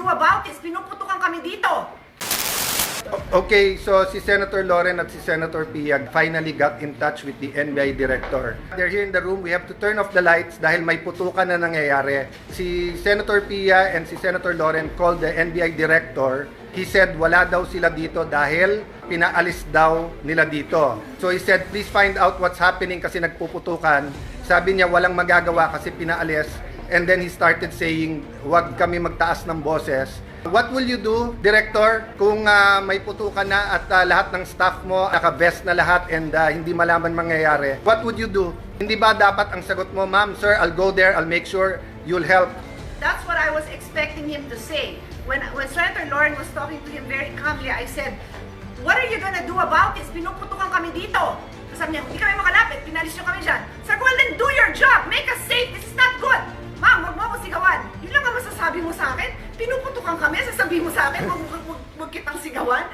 about this? Pinuputukan kami dito. Okay, so si Senator Loren at si Senator Piag finally got in touch with the NBI director. They're here in the room. We have to turn off the lights dahil may putukan na nangyayari. Si Senator Pia and si Senator Loren called the NBI director. He said wala daw sila dito dahil pinaalis daw nila dito. So he said, please find out what's happening kasi nagpuputukan. Sabi niya walang magagawa kasi pinaalis. And then he started saying, wag kami magtaas ng boses. What will you do, Director, kung may putukan na at lahat ng staff mo naka-vest na lahat and hindi malaman mangyayari? What would you do? Hindi ba dapat ang sagot mo, ma'am, sir, I'll go there, I'll make sure you'll help? That's what I was expecting him to say. When Senator Loren was talking to him very calmly, I said, what are you gonna do about this? Pinuputukan kami dito. Sabi niya, hindi kami makalapit, pinalis niyo kami dyan. Sabi ko, well then do your job, make us safe, this is not good. Ma'am, wag mo ako sigawan. Yun lang ang masasabi mo sa akin. Pinuputukan kami, sasabihin mo sa akin, wag kitang sigawan.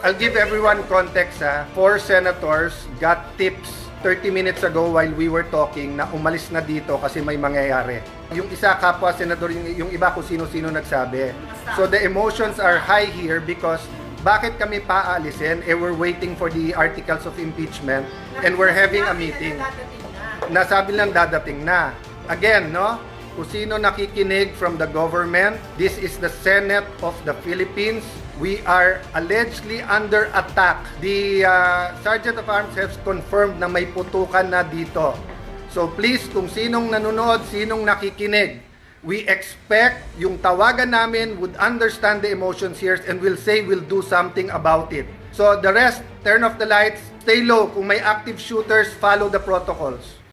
I'll give everyone context. 4 senators got tips 30 minutes ago while we were talking na umalis na dito kasi may mangyayari. Yung isa kapwa senador, yung iba kung sino-sino nagsabi. So the emotions are high here because bakit kami paalisin? We're waiting for the articles of impeachment and we're having a meeting. Nasabi lang dadating na. Again, no? Kung sino nakikinig from the government, this is the Senate of the Philippines. We are allegedly under attack. The Sergeant of Arms has confirmed na may putukan na dito. So please, kung sinong nanonood, sinong nakikinig, we expect yung tawagan namin would understand the emotions here and will say we'll do something about it. So the rest, turn off the lights, stay low. Kung may active shooters, follow the protocols.